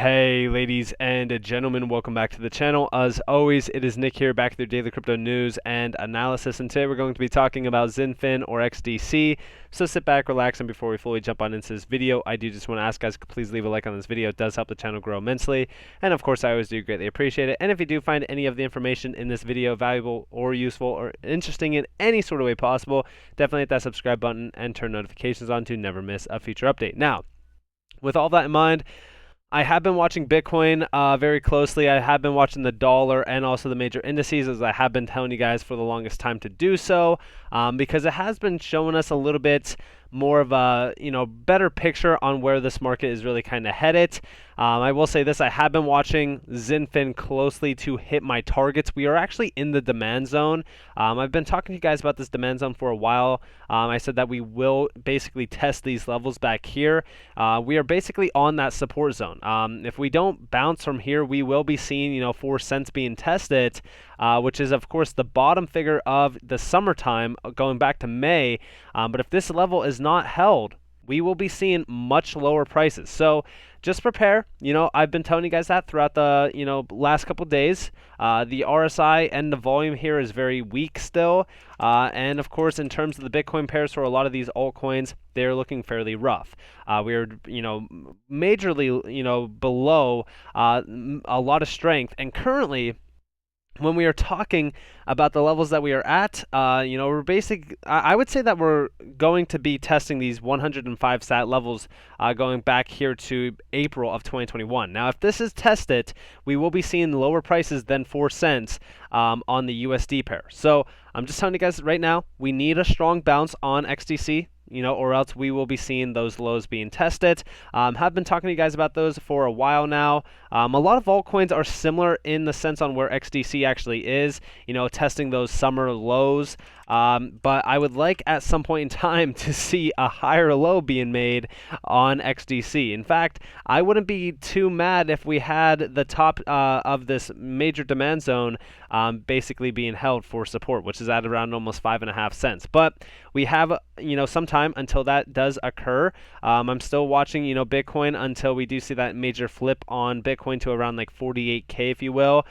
Hey ladies and gentlemen, welcome back to the channel. As always, it is Nick here back with your daily crypto news and analysis, and today we're going to be talking about Xinfin or XDC. So sit back, relax, and before we fully jump on into this video, I do just want to ask guys to please leave a like on this video. It does help the channel grow immensely, and of course I always do greatly appreciate it. And if you do find any of the information in this video valuable or useful or interesting in any sort of way possible, definitely hit that subscribe button and turn notifications on to never miss a future update. Now, with all that in mind, I have been watching Bitcoin very closely. I have been watching the dollar and also the major indices, as I have been telling you guys for the longest time to do so, because it has been showing us a little bit more of a better picture on where this market is really kind of headed. I will say this, I have been watching Xinfin closely to hit my targets. We are actually in the demand zone. I've been talking to you guys about this demand zone for a while. I said that we will basically test these levels back here. We are basically on that support zone. If we don't bounce from here, we will be seeing 4 cents being tested, which is of course the bottom figure of the summertime going back to May. But if this level is not held, we will be seeing much lower prices. So just prepare. I've been telling you guys that throughout the last couple days. The RSI and the volume here is very weak still. And of course, in terms of the Bitcoin pairs for a lot of these altcoins, they're looking fairly rough. We're majorly below a lot of strength, and currently, when we are talking about the levels that we are at, I would say that we're going to be testing these 105 sat levels going back here to April of 2021. Now, if this is tested, we will be seeing lower prices than 4 cents on the USD pair. So I'm just telling you guys right now, we need a strong bounce on XDC. Or else we will be seeing those lows being tested. Have been talking to you guys about those for a while now. A lot of altcoins are similar in the sense on where XDC actually is, testing those summer lows. But I would like at some point in time to see a higher low being made on XDC. In fact, I wouldn't be too mad if we had the top of this major demand zone basically being held for support, which is at around almost 5.5 cents. But we have some time until that does occur. I'm still watching Bitcoin until we do see that major flip on Bitcoin to around like 48K, if you will.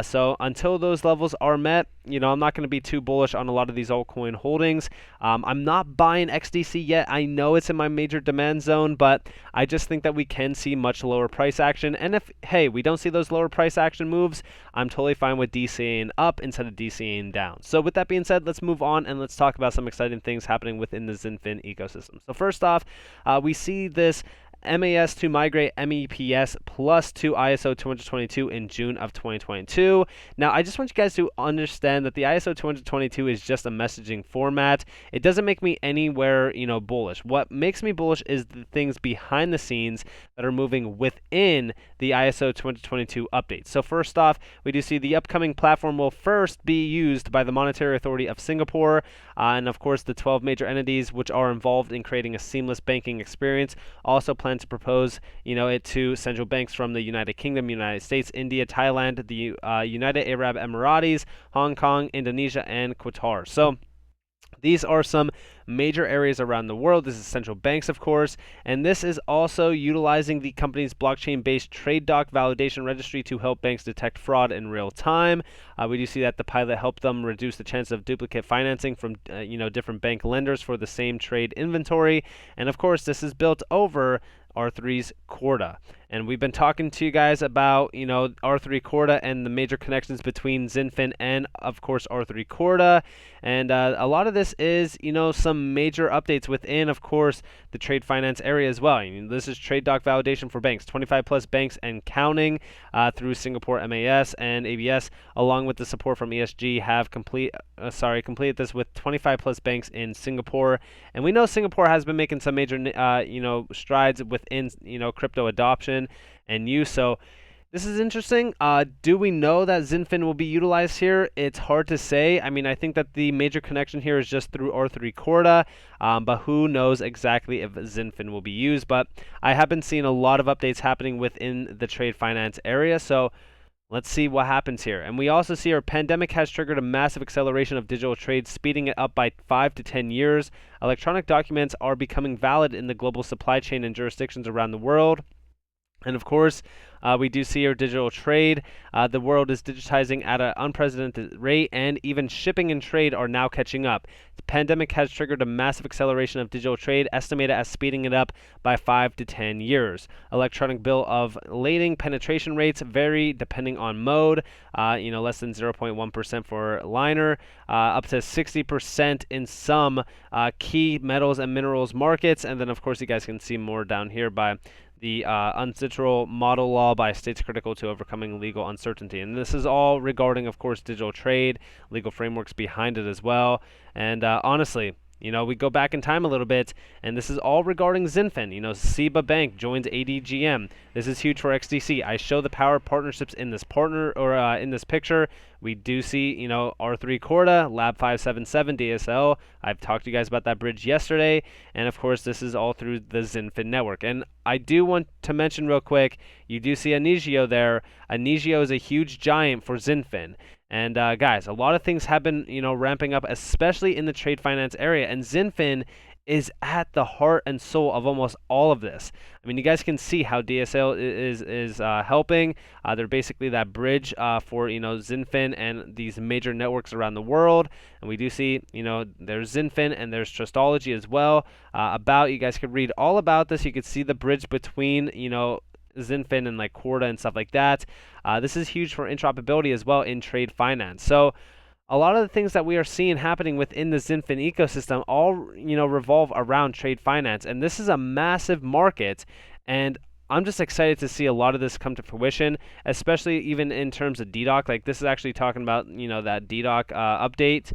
So until those levels are met, I'm not going to be too bullish on a lot of these altcoin holdings. I'm not buying XDC yet. I know it's in my major demand zone, but I just think that we can see much lower price action. And if, hey, we don't see those lower price action moves, I'm totally fine with DCAing up instead of DCAing down. So with that being said, let's move on and let's talk about some exciting things happening within the Xinfin ecosystem. So first off, we see this MAS2 Migrate MEPS plus 2 ISO 222 in June of 2022. Now, I just want you guys to understand that the ISO 222 is just a messaging format. It doesn't make me anywhere, bullish. What makes me bullish is the things behind the scenes that are moving within the ISO 2022 update. So first off, we do see the upcoming platform will first be used by the Monetary Authority of Singapore, and of course the 12 major entities which are involved in creating a seamless banking experience also plan to propose it to central banks from the United Kingdom, United States, India, Thailand, the United Arab Emirates, Hong Kong, Indonesia, and Qatar. So these are some major areas around the world. This is central banks, of course, and this is also utilizing the company's blockchain-based TradeTech validation registry to help banks detect fraud in real time. We do see that the pilot helped them reduce the chance of duplicate financing from different bank lenders for the same trade inventory, and of course this is built over R3's Corda. And we've been talking to you guys about, R3 Corda and the major connections between Xinfin and, of course, R3 Corda. And a lot of this is, some major updates within, of course, the trade finance area as well. This is trade doc validation for banks, 25 plus banks and counting through Singapore MAS and ABS, along with the support from ESG, have completed this with 25 plus banks in Singapore. And we know Singapore has been making some major, strides within, crypto adoption and use. So this is interesting. Do we know that Xinfin will be utilized here? It's hard to say. I mean, I think that the major connection here is just through R3 Corda, but who knows exactly if Xinfin will be used. But I have been seeing a lot of updates happening within the trade finance area. So let's see what happens here. And we also see our pandemic has triggered a massive acceleration of digital trade, speeding it up by 5 to 10 years. Electronic documents are becoming valid in the global supply chain and jurisdictions around the world. And of course, we do see our digital trade. The world is digitizing at an unprecedented rate, and even shipping and trade are now catching up. The pandemic has triggered a massive acceleration of digital trade, estimated as speeding it up by 5 to 10 years. Electronic bill of lading penetration rates vary depending on mode. Less than 0.1% for liner, up to 60% in some key metals and minerals markets. And then, of course, you guys can see more down here by the uncitrul model law by states critical to overcoming legal uncertainty. And this is all regarding, of course, digital trade, legal frameworks behind it as well. And honestly, we go back in time a little bit, and this is all regarding Xinfin. SIBA Bank joins ADGM. This is huge for XDC. I show the power partnerships in this in this picture. We do see, R3 Corda, Lab 577, DSL. I've talked to you guys about that bridge yesterday, and of course, this is all through the Xinfin network. And I do want to mention real quick, you do see Anigio there. Anigio is a huge giant for Xinfin. And guys, a lot of things have been, ramping up, especially in the trade finance area. And Xinfin is at the heart and soul of almost all of this. I mean, you guys can see how DSL is helping. They're basically that bridge for Xinfin and these major networks around the world. And we do see there's Xinfin and there's Trustology as well. You guys could read all about this. You could see the bridge between Xinfin and like Corda and stuff like that. This is huge for interoperability as well in trade finance. So a lot of the things that we are seeing happening within the Xinfin ecosystem all revolve around trade finance, and this is a massive market. And I'm just excited to see a lot of this come to fruition, especially even in terms of DDoC. Like this is actually talking about that DDoC update.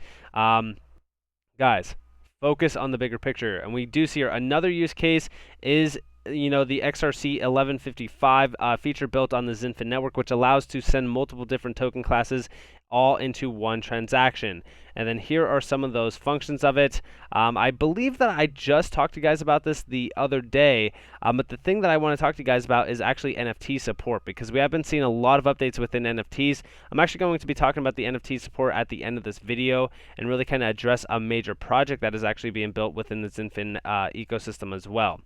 Guys, focus on the bigger picture, and we do see here another use case is the XRC 1155 feature built on the Xinfin network, which allows to send multiple different token classes all into one transaction. And then here are some of those functions of it. I believe that I just talked to you guys about this the other day, but the thing that I want to talk to you guys about is actually NFT support, because we have been seeing a lot of updates within NFTs. I'm actually going to be talking about the NFT support at the end of this video and really kind of address a major project that is actually being built within the Xinfin ecosystem as well.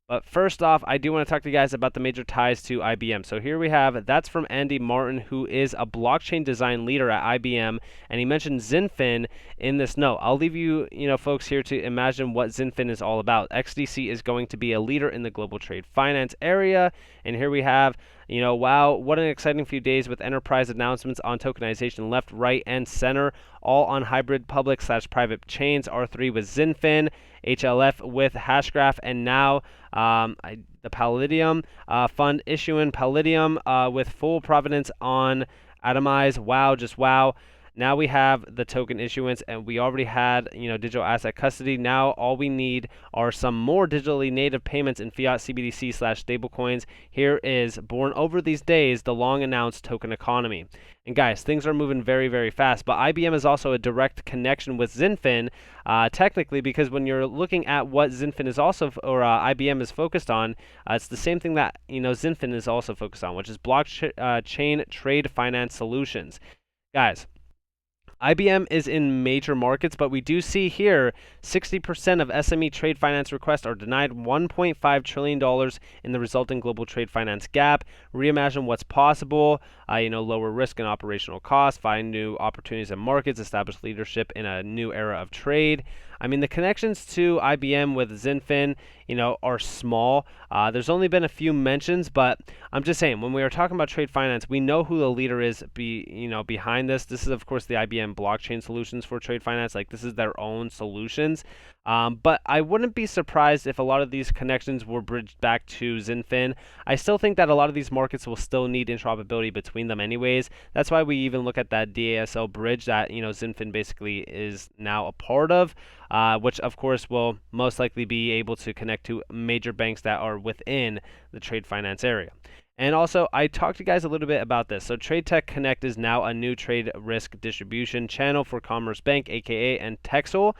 But first off, I do want to talk to you guys about the major ties to IBM. So here we have, that's from Andy Martin, who is a blockchain design leader at IBM, and he mentioned Xinfin in this note. I'll leave you, folks here to imagine what Xinfin is all about. XDC is going to be a leader in the global trade finance area, and here we have, wow, what an exciting few days with enterprise announcements on tokenization left, right, and center, all on hybrid public/private chains. R3 with Xinfin, HLF with Hashgraph, and now the Palladium fund issuing Palladium with full provenance on Atomize. Wow, just wow. Now we have the token issuance, and we already had digital asset custody. Now all we need are some more digitally native payments in fiat CBDC/stablecoins. Here is, born over these days, the long announced token economy. And guys, things are moving very, very fast, but IBM is also a direct connection with Xinfin, technically, because when you're looking at what Xinfin is also, or IBM is focused on, it's the same thing that Xinfin is also focused on, which is blockchain trade finance solutions. Guys, IBM is in major markets, but we do see here 60% of SME trade finance requests are denied, $1.5 trillion in the resulting global trade finance gap. Reimagine what's possible, lower risk and operational costs, find new opportunities in markets, establish leadership in a new era of trade. I mean, the connections to IBM with Xinfin, are small. There's only been a few mentions, but I'm just saying, when we are talking about trade finance, we know who the leader is behind this. This is, of course, the IBM blockchain solutions for trade finance. Like, this is their own solutions. But I wouldn't be surprised if a lot of these connections were bridged back to Xinfin. I still think that a lot of these markets will still need interoperability between them anyways. That's why we even look at that DASL bridge that Xinfin basically is now a part of, which of course will most likely be able to connect to major banks that are within the trade finance area. And also, I talked to you guys a little bit about this. So TradeTech Connect is now a new trade risk distribution channel for Commerce Bank, aka and Texel.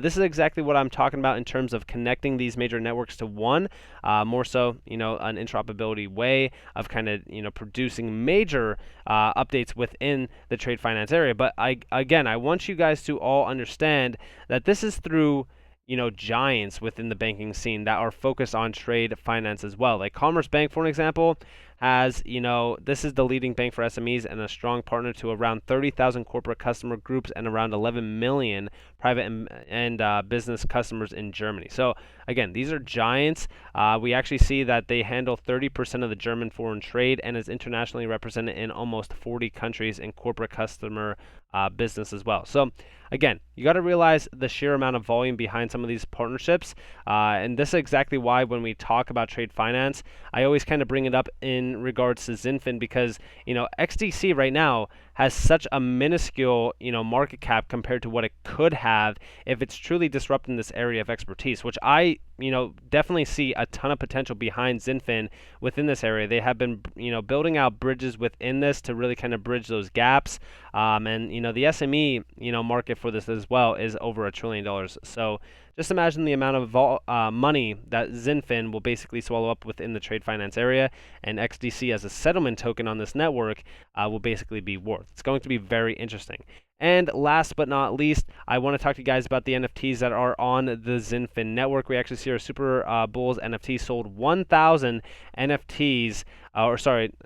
This is exactly what I'm talking about in terms of connecting these major networks to one, more so, an interoperability way of kind of, producing major updates within the trade finance area. But I want you guys to all understand that this is through giants within the banking scene that are focused on trade finance as well. Like Commerce Bank, for an example, has, this is the leading bank for SMEs and a strong partner to around 30,000 corporate customer groups and around 11 million private and business customers in Germany. So again, these are giants. We actually see that they handle 30% of the German foreign trade and is internationally represented in almost 40 countries in corporate customer business as well. So again, you got to realize the sheer amount of volume behind some of these partnerships. And this is exactly why when we talk about trade finance, I always kind of bring it up in regards to Xinfin because, XDC right now has such a minuscule, market cap compared to what it could have if it's truly disrupting this area of expertise, which I, definitely see a ton of potential behind Xinfin within this area. They have been, building out bridges within this to really kind of bridge those gaps. And, the SME, market for this as well is over $1 trillion. So just imagine the amount of money that Xinfin will basically swallow up within the trade finance area, and XDC as a settlement token on this network will basically be worth. It's going to be very interesting. And last but not least, I want to talk to you guys about the NFTs that are on the Xinfin network. We actually see our Super Bulls NFT sold 1,000 NFTs,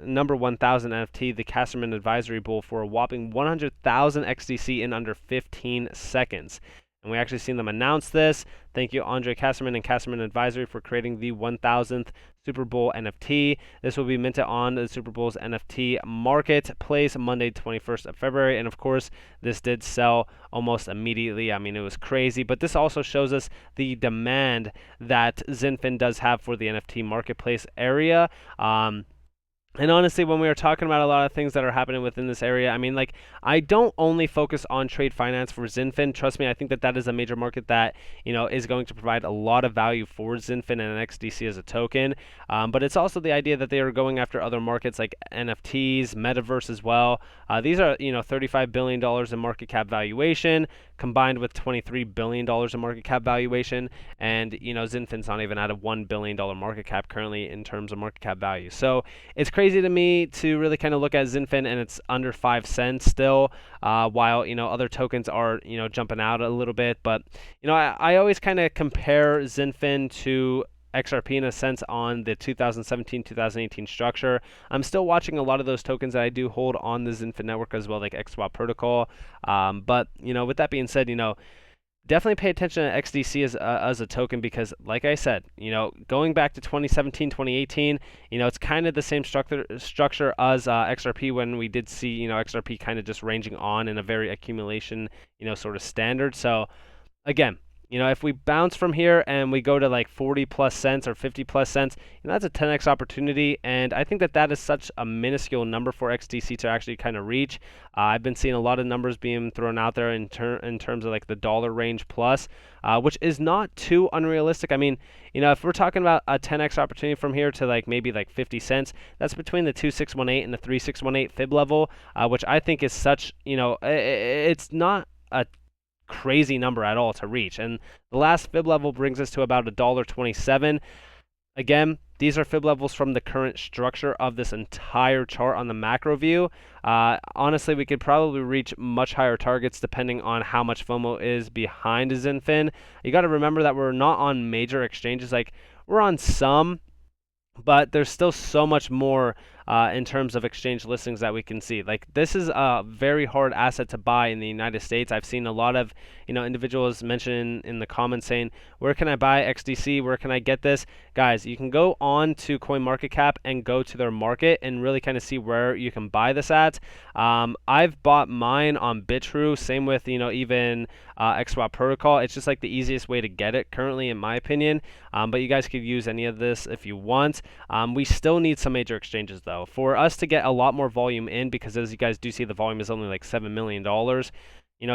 number 1,000 NFT, the Casterman Advisory Bull, for a whopping 100,000 XDC in under 15 seconds. And we actually seen them announce this. Thank you, Andre Casterman and Casterman Advisory, for creating the 1,000th Super Bowl NFT. This will be minted on the Super Bowl's NFT marketplace Monday, 21st of February. And of course, this did sell almost immediately. I mean, it was crazy. But this also shows us the demand that Xinfin does have for the NFT marketplace area. And honestly, when we are talking about a lot of things that are happening within this area, I mean, I don't only focus on trade finance for Xinfin. Trust me, I think that is a major market that, is going to provide a lot of value for Xinfin and XDC as a token. But it's also the idea that they are going after other markets like NFTs, metaverse as well. These are, $35 billion in market cap valuation combined with $23 billion in market cap valuation. And, Xinfin's not even at a $1 billion market cap currently in terms of market cap value. So it's crazy to me to really kind of look at Xinfin and it's under 5 cents still, while, other tokens are, jumping out a little bit. But, I always kind of compare Xinfin to XRP in a sense on the 2017-2018 structure. I'm still watching a lot of those tokens that I do hold on the Xinfin network as well, like XSwap protocol. But, with that being said, definitely pay attention to XDC as a token because, like I said, going back to 2017, 2018, it's kind of the same structure as XRP when we did see, XRP kind of just ranging on in a very accumulation, sort of standard. So, again, if we bounce from here and we go to like 40 plus cents or 50 plus cents, that's a 10x opportunity. And I think that is such a minuscule number for XDC to actually kind of reach. I've been seeing a lot of numbers being thrown out there in terms of like the dollar range plus, which is not too unrealistic. I mean, if we're talking about a 10x opportunity from here to like maybe like 50 cents, that's between the 2618 and the 3618 fib level, which I think is such, it's not a crazy number at all to reach. And the last fib level brings us to about $1.27. Again, these are fib levels from the current structure of this entire chart on the macro view. Honestly, we could probably reach much higher targets depending on how much FOMO is behind Xinfin. You got to remember that we're not on major exchanges. Like, we're on some, but there's still so much more in terms of exchange listings that we can see. Like, this is a very hard asset to buy in the United States. I've seen a lot of individuals mention in the comments saying, where can I buy XDC? Where can I get this? Guys, you can go on to CoinMarketCap and go to their market and really kind of see where you can buy this at. I've bought mine on Bitrue, same with even XSwap protocol. It's just like the easiest way to get it currently, in my opinion. But you guys could use any of this if you want. We still need some major exchanges though for us to get a lot more volume in, because as you guys do see, the volume is only like $7 million.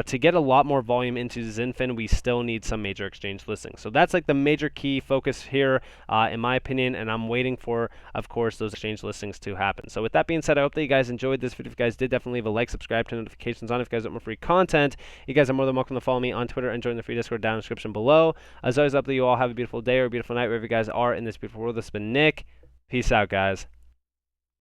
To get a lot more volume into Xinfin, we still need some major exchange listings. So that's like the major key focus here, in my opinion, and I'm waiting for, of course, those exchange listings to happen. So with that being said, I hope that you guys enjoyed this video. If you guys did, definitely leave a like, subscribe, turn notifications on. If you guys want more free content, you guys are more than welcome to follow me on Twitter and join the free Discord down in the description below. As always, I hope that you all have a beautiful day or a beautiful night wherever you guys are in this beautiful world. This has been Nick. Peace out, guys.